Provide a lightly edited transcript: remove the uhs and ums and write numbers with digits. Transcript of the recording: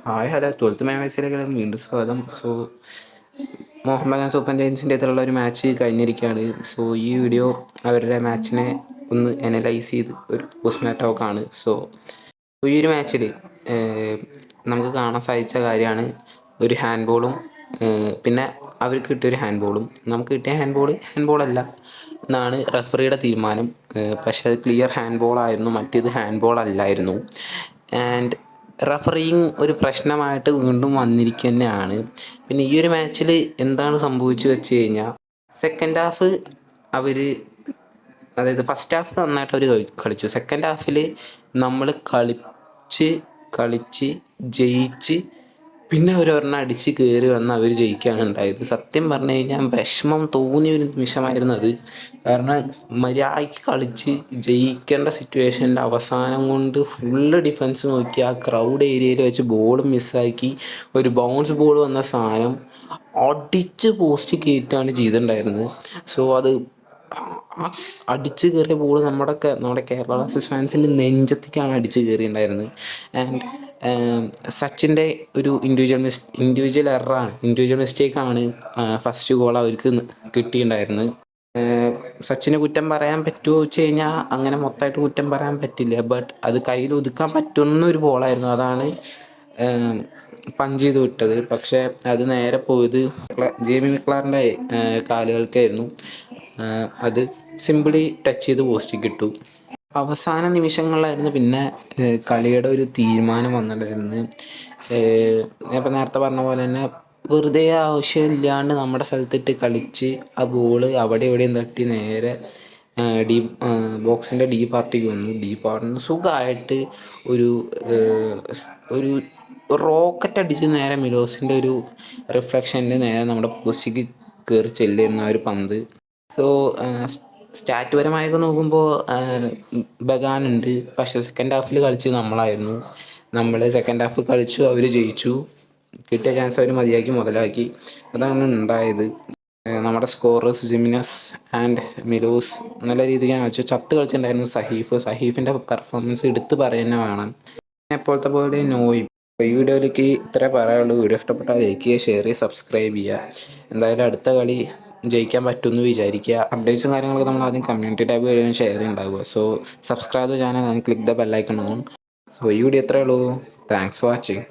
Hi hello 12th മാച്ചിലേക്ക് വീണ്ടും സ്വാഗതം. Mohan Bagan super ജയൻസിൻ്റെ അടുത്തുള്ള ഒരു മാച്ച് കഴിഞ്ഞിരിക്കുകയാണ്. ഈ വീഡിയോ അവരുടെ മാച്ചിനെ ഒന്ന് അനലൈസ് ചെയ്ത് ഒരു പോസ്റ്റ് ടോക്കാണ്. ഈ ഒരു മാച്ചിൽ നമുക്ക് കാണാൻ സാധിച്ച കാര്യമാണ് ഒരു ഹാൻഡ് ബോളും പിന്നെ അവർക്ക് കിട്ടിയൊരു ഹാൻഡ് ബോളും. നമുക്ക് കിട്ടിയ ഹാൻഡ് ബോളല്ല എന്നാണ് റെഫറിയുടെ തീരുമാനം. പക്ഷേ അത് ക്ലിയർ ഹാൻഡ് ബോളായിരുന്നു, മറ്റേത് ഹാൻഡ് ബോൾ അല്ലായിരുന്നു. ആൻഡ് റഫറിങ് ഒരു പ്രശ്നമായിട്ട് വീണ്ടും വന്നിരിക്കുകയാണ്. പിന്നെ ഈ ഒരു മാച്ചിൽ എന്താണ് സംഭവിച്ചു വെച്ച് കഴിഞ്ഞാൽ, സെക്കൻഡ് ഹാഫ് അവർ, അതായത് ഫസ്റ്റ് ഹാഫ് നന്നായിട്ട് അവർ കളിച്ചു. സെക്കൻഡ് ഹാഫിൽ നമ്മൾ കളിച്ച് ജയിച്ച് പിന്നെ ഒരെണ്ണം അടിച്ച് കയറി വന്ന് അവർ ജയിക്കുകയാണ് ഉണ്ടായത്. സത്യം പറഞ്ഞു കഴിഞ്ഞാൽ വിഷമം തോന്നിയ ഒരു നിമിഷമായിരുന്നു അത്. കാരണം മര്യാദയ്ക്ക് കളിച്ച് ജയിക്കേണ്ട സിറ്റുവേഷനിൽ അവസാനം കൊണ്ട് ഫുള്ള് ഡിഫൻസ് നോക്കി ആ ക്രൗഡ് ഏരിയയിൽ വെച്ച് ബോൾ മിസ്സാക്കി ഒരു ബൗൺസ് ബോൾ വന്ന സാധനം അടിച്ച് പോസ്റ്റ് കയറ്റുകയാണ് ചെയ്തിട്ടുണ്ടായിരുന്നത്. അത് ആ അടിച്ച് കയറിയ ബോൾ നമ്മുടെ കേരള ബ്ലാസ്റ്റേഴ്സ് ഫാൻസിൻ്റെ നെഞ്ചത്തേക്കാണ് അടിച്ച് കയറിയിട്ടുണ്ടായിരുന്നത്. ആൻഡ് സച്ചിൻ്റെ ഒരു ഇൻഡിവിജ്വൽ എററാണ്, ഇൻഡിവിജ്വൽ മിസ്റ്റേക്കാണ് ഫസ്റ്റ് ഗോൾ അവർക്ക് കിട്ടിയിട്ടുണ്ടായിരുന്നത്. സച്ചിനെ കുറ്റം പറയാൻ പറ്റുമോ വെച്ച് കഴിഞ്ഞാൽ അങ്ങനെ മൊത്തമായിട്ട് കുറ്റം പറയാൻ പറ്റില്ല. ബട്ട് അത് കയ്യിൽ ഒതുക്കാൻ പറ്റുന്ന ഒരു ബോളായിരുന്നു. അതാണ് പഞ്ച് ചെയ്ത് വിട്ടത്. പക്ഷേ അത് നേരെ പോയത് ജെയ്മി മിക്ലാറിൻ്റെ കാലുകൾക്കായിരുന്നു. അത് സിമ്പിളി ടച്ച് ചെയ്ത് പോസ്റ്റിൽ കിട്ടു. അവസാന നിമിഷങ്ങളിലായിരുന്നു പിന്നെ കളിയുടെ ഒരു തീരുമാനം വന്നിട്ടുണ്ടായിരുന്നു. ഞാൻ ഇപ്പം നേരത്തെ പറഞ്ഞ പോലെ തന്നെ വെറുതെ ആവശ്യമില്ലാണ്ട് നമ്മുടെ സ്ഥലത്തിട്ട് കളിച്ച് ആ ബോള് അവിടെ എവിടെയും തട്ടി നേരെ ബോക്സിൻ്റെ ഡി പാർട്ടിക്ക് വന്നു. ഡി പാർട്ടിന് സുഖമായിട്ട് ഒരു ഒരു റോക്കറ്റ് അടിച്ച് നേരെ മിലോസിൻ്റെ ഒരു റിഫ്ലക്ഷനിൽ നേരെ നമ്മുടെ പോസ്റ്റിക്ക് കയറി ചെല്ലുന്ന ഒരു പന്ത്. സ്റ്റാറ്റ് പരമായൊക്കെ നോക്കുമ്പോൾ ബഗാനുണ്ട്. പക്ഷേ സെക്കൻഡ് ഹാഫിൽ കളിച്ച് നമ്മളായിരുന്നു. നമ്മൾ സെക്കൻഡ് ഹാഫ് കളിച്ചു, അവർ ജയിച്ചു. കിട്ടിയ ചാൻസ് അവർ മതിയാക്കി മുതലാക്കി. അതാണ് ഉണ്ടായത്. നമ്മുടെ സ്കോറേഴ്സ് ജിമിനസ് ആൻഡ് മിലോസ് നല്ല രീതിക്കാണ് കളിച്ചു. കളിച്ചിട്ടുണ്ടായിരുന്നു സഹീഫിൻ്റെ പെർഫോമൻസ് എടുത്ത് പറയുന്നത് വേണം. എപ്പോഴത്തെ പോലെ നോയും. ഈ വീഡിയോയിലേക്ക് ഇത്രേ പറയാനുള്ളൂ. വീഡിയോ ഇഷ്ടപ്പെട്ടാൽ ലൈക്ക് ചെയ്യുക, ഷെയർ ചെയ്യുക, സബ്സ്ക്രൈബ് ചെയ്യുക. എന്തായാലും അടുത്ത കളി ജയിക്കാൻ പറ്റുമെന്ന് വിചാരിക്കുക. അപ്ഡേറ്റ്സും കാര്യങ്ങളൊക്കെ നമ്മൾ ആദ്യം കമ്മ്യൂണിറ്റി ടാബ് വഴിയാണ് ഷെയർ ചെയ്യുന്നുണ്ടാവുക. Subscribe the channel and click the bell icon on. ഈ വീഡിയോ ഇത്രയേ ഉള്ളൂ. Thanks for watching.